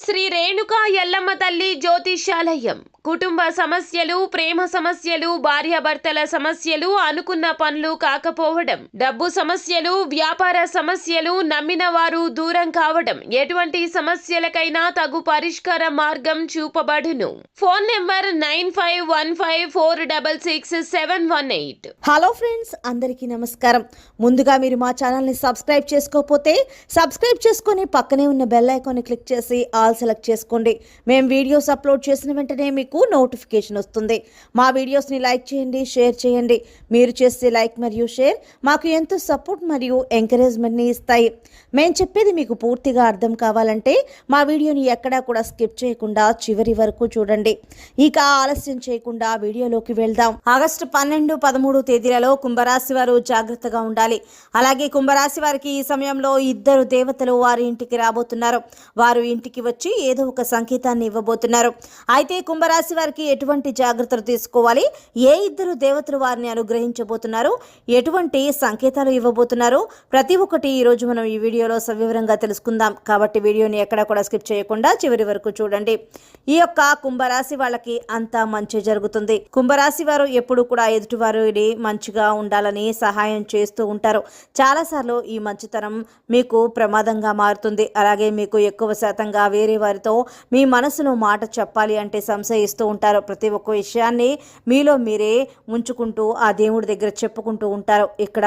శ్రీ రేణుకా ఎల్లమ్మ తల్లి జ్యోతిష్యాలయం కుటుంబ సమస్యలు, ప్రేమ సమస్యలు, భార్యాభర్తల సమస్యలు, అనుకున్న పనులు కాకపోవడం, డబ్బు సమస్యలు, వ్యాపార సమస్యలు, నమ్మిన వారు దూరం కావడం, ఎటువంటి సమస్యలకైనా తగు పరిష్కార మార్గం చూపబడును. Phone number 9515466718. హలో ఫ్రెండ్స్, అందరికీ నమస్కారం. ముందుగా మీరు మా ఛానల్ని సబ్స్క్రైబ్ చేసుకోకపోతే సబ్స్క్రైబ్ చేసుకొని పక్కనే ఉన్న బెల్ ఐకాన్ని క్లిక్ చేసి ఆల్ సెలెక్ట్ చేసుకోండి. మేము వీడియోస్ అప్లోడ్ చేసిన వెంటనే మీకు నోటిఫికేషన్ వస్తుంది. మా వీడియోస్ని లైక్ చేయండి, షేర్ చేయండి. మీరు చేసే లైక్ మరియు షేర్ మాకు ఎంతో సపోర్ట్ మరియు ఎంకరేజ్మెంట్ని ఇస్తాయి. మేము చెప్పేది మీకు పూర్తిగా అర్థం కావాలంటే మా వీడియోని ఎక్కడా కూడా స్కిప్ చేయకుండా చివరి వరకు చూడండి. ఇక ఆలస్యం చేయకుండా వీడియోలోకి వెళ్దాం. ఆగస్టు 12, 13 తేదీలలో కుంభరాశి వారు జాగ్రత్తగా ఉండాలి. అలాగే కుంభరాశి వారికి ఈ సమయంలో ఇద్దరు దేవతలు వారి ఇంటికి రాబోతున్నారు. వారు ఇంటికి వచ్చి ఏదో ఒక సంకేతాన్ని ఇవ్వబోతున్నారు. అయితే కుంభరాశి వారికి ఎటువంటి జాగ్రత్తలు తీసుకోవాలి, ఏ ఇద్దరు దేవతలు వారిని అనుగ్రహించబోతున్నారు, ఎటువంటి సంకేతాలు ఇవ్వబోతున్నారు, ప్రతి ఒక్కటి ఈ రోజు మనం ఈ వీడియోలో సవివరంగా తెలుసుకుందాం. కాబట్టి వీడియోని ఎక్కడా కూడా స్కిప్ చేయకుండా చివరి వరకు చూడండి. ఈ యొక్క కుంభరాశి వాళ్ళకి అంతా మంచి జరుగుతుంది. కుంభరాశి వారు ఎప్పుడు కూడా ఎదుటివారిని మంచిగా ఉండాలని సహాయం చేస్తూ ఉంటారు. చాలాసార్లు ఈ మంచితనం మీకు ప్రమాదంగా మారుతుంది. అలాగే మీకు ఎక్కువ శాతంగా వేరే వారితో మీ మనసులో మాట చెప్పాలి అంటే సంశయిస్తూ ఉంటారు. ప్రతి ఒక్క విషయాన్ని మీలో మీరే ఉంచుకుంటూ ఆ దేవుడి దగ్గర చెప్పుకుంటూ ఉంటారు. ఇక్కడ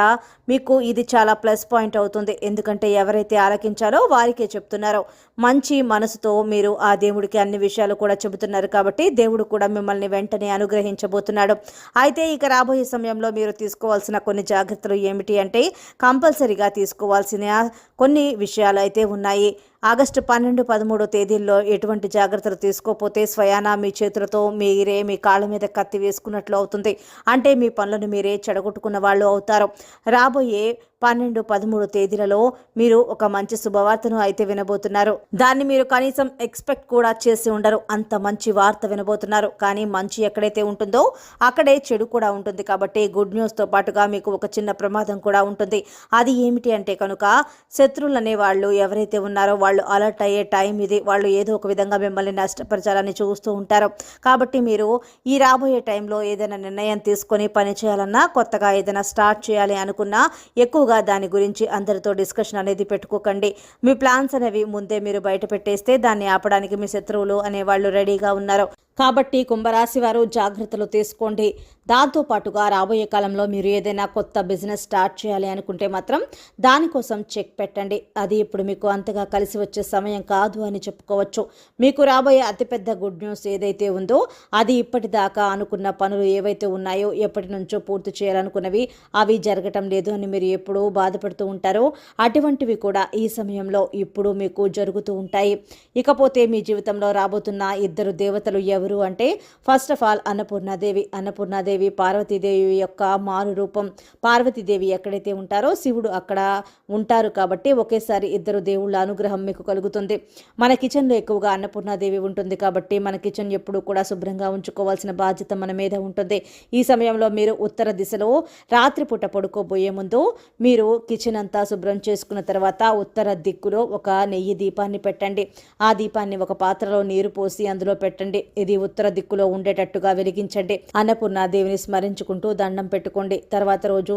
మీకు ఇది చాలా ప్లస్ పాయింట్ అవుతుంది. ఎందుకంటే ఎవరైతే ఆలకించాలో వారికే చెప్తున్నారో, మంచి మనసుతో మీరు ఆ దేవుడికి అన్ని విషయాలు కూడా చెబుతున్నారు. కాబట్టి దేవుడు కూడా మిమ్మల్ని వెంటనే అనుగ్రహించబోతున్నాడు. అయితే ఇక రాబోయే సమయంలో మీరు తీసుకోవాల్సిన కొన్ని జాగ్రత్తలు ఏమిటి అంటే, కంపల్సరీగా తీసుకోవాల్సిన కొన్ని విషయాలు అయితే ఉన్నాయి. ఆగస్టు 12, 13 తేదీల్లో ఎటువంటి జాగ్రత్తలు తీసుకోకపోతే స్వయానా మీ చేతులతో మీరే మీ కాళ్ళ మీద కత్తి వేసుకున్నట్లు అవుతుంది. అంటే మీ పనులను మీరే చెడగొట్టుకున్న వాళ్ళు అవుతారు. రాబోయే 12, 13 తేదీలలో మీరు ఒక మంచి శుభవార్తను అయితే వినబోతున్నారు. దాన్ని మీరు కనీసం ఎక్స్పెక్ట్ కూడా చేసి ఉండరు. అంత మంచి వార్త వినబోతున్నారు. కానీ మంచి ఎక్కడైతే ఉంటుందో అక్కడే చెడు కూడా ఉంటుంది. కాబట్టి గుడ్ న్యూస్తో పాటుగా మీకు ఒక చిన్న ప్రమాదం కూడా ఉంటుంది. అది ఏమిటి అంటే కనుక, శత్రువులు అనే వాళ్ళు ఎవరైతే ఉన్నారో వాళ్ళు అలర్ట్ అయ్యే టైం ఇది. వాళ్ళు ఏదో ఒక విధంగా మిమ్మల్ని నష్టపరచాలని చూస్తూ ఉంటారు. కాబట్టి మీరు ఈ రాబోయే టైంలో ఏదైనా నిర్ణయం తీసుకొని పని చేయాలన్నా, కొత్తగా ఏదైనా స్టార్ట్ చేయాలి అనుకున్నా, ఎక్కువగా దాని గురించి అందరితో డిస్కషన్ అనేది పెట్టుకోకండి. మీ ప్లాన్స్ అనేవి ముందే మీరు బయట పెట్టేస్తే దాన్ని ఆపడానికి మీ శత్రువులు అనేవాళ్ళు రెడీగా ఉన్నారు. కాబట్టి కుంభరాశి వారు జాగ్రత్తలు తీసుకోండి. దాంతోపాటుగా రాబోయే కాలంలో మీరు ఏదైనా కొత్త బిజినెస్ స్టార్ట్ చేయాలి అనుకుంటే మాత్రం దానికోసం చెక్ పెట్టండి. అది ఇప్పుడు మీకు అంతగా కలిసి వచ్చే సమయం కాదు అని చెప్పుకోవచ్చు. మీకు రాబోయే అతిపెద్ద గుడ్ న్యూస్ ఏదైతే ఉందో అది ఇప్పటిదాకా అనుకున్న పనులు ఏవైతే ఉన్నాయో, ఎప్పటి నుంచో పూర్తి చేయాలనుకున్నవి అవి జరగటం లేదు అని మీరు ఎప్పుడూ బాధపడుతూ ఉంటారో అటువంటివి కూడా ఈ సమయంలో ఇప్పుడు మీకు జరుగుతూ ఉంటాయి. ఇకపోతే మీ జీవితంలో రాబోతున్న ఇద్దరు దేవతలు ఎవరు అంటే, first of all Annapurnadevi Parvatidevi యొక్క మారు రూపం. పార్వతీదేవి ఎక్కడైతే ఉంటారో శివుడు అక్కడ ఉంటారు. కాబట్టి ఒకేసారి ఇద్దరు దేవుళ్ళ అనుగ్రహం మీకు కలుగుతుంది. మన కిచెన్లో ఎక్కువగా అన్నపూర్ణాదేవి ఉంటుంది. కాబట్టి మన కిచెన్ ఎప్పుడు కూడా శుభ్రంగా ఉంచుకోవాల్సిన బాధ్యత మన మీద ఉంటుంది. ఈ సమయంలో మీరు ఉత్తర దిశలో రాత్రిపూట పడుకోబోయే ముందు మీరు కిచెన్ అంతా శుభ్రం చేసుకున్న తర్వాత ఉత్తర దిక్కులో ఒక నెయ్యి దీపాన్ని పెట్టండి. ఆ దీపాన్ని ఒక పాత్రలో నీరు పోసి అందులో పెట్టండి. ఇది ఉత్తర దిక్కులో ఉండేటట్టుగా వెలిగించండి. అన్నపూర్ణాదేవిని స్మరించుకుంటూ దండం పెట్టుకోండి. తర్వాత రోజు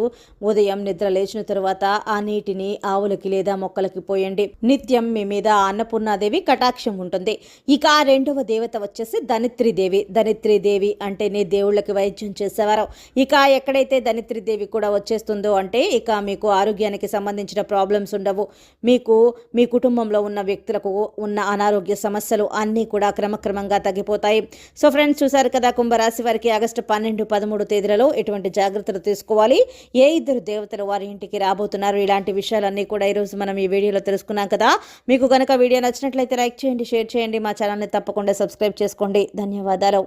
ఉదయం నిద్ర లేచిన తర్వాత ఆ నీటిని ఆవులకి లేదా మొక్కలకి పోయండి. నిత్యం మీ మీద అన్నపూర్ణాదేవి కటాక్షం ఉంటుంది. ఇక రెండవ దేవత వచ్చేసి ధనిత్రీదేవి. ధనిత్రీదేవి అంటేనే దేవుళ్ళకి వైద్యం చేసేవారు. ఇక ఎక్కడైతే ధనిత్రీదేవి కూడా వచ్చేస్తుందో అంటే ఇక మీకు ఆరోగ్యానికి సంబంధించిన ప్రాబ్లమ్స్ ఉండవు. మీకు మీ కుటుంబంలో ఉన్న వ్యక్తులకు ఉన్న అనారోగ్య సమస్యలు అన్నీ కూడా క్రమక్రమంగా తగ్గిపోతాయి. సో ఫ్రెండ్స్, చూసారు కదా కుంభరాశి వారికి ఆగస్టు 12, 13 తేదీలలో ఎటువంటి జాగ్రత్తలు తీసుకోవాలి, ఏ ఇద్దరు దేవతలు వారి ఇంటికి రాబోతున్నారు, ఇలాంటి విషయాలన్నీ కూడా ఈరోజు మనం ఈ వీడియోలో తెలుసుకున్నాం కదా. మీకు కనుక వీడియో నచ్చినట్లయితే లైక్ చేయండి, షేర్ చేయండి. మా ఛానల్ని తప్పకుండా సబ్స్క్రైబ్ చేసుకోండి. ధన్యవాదాలు.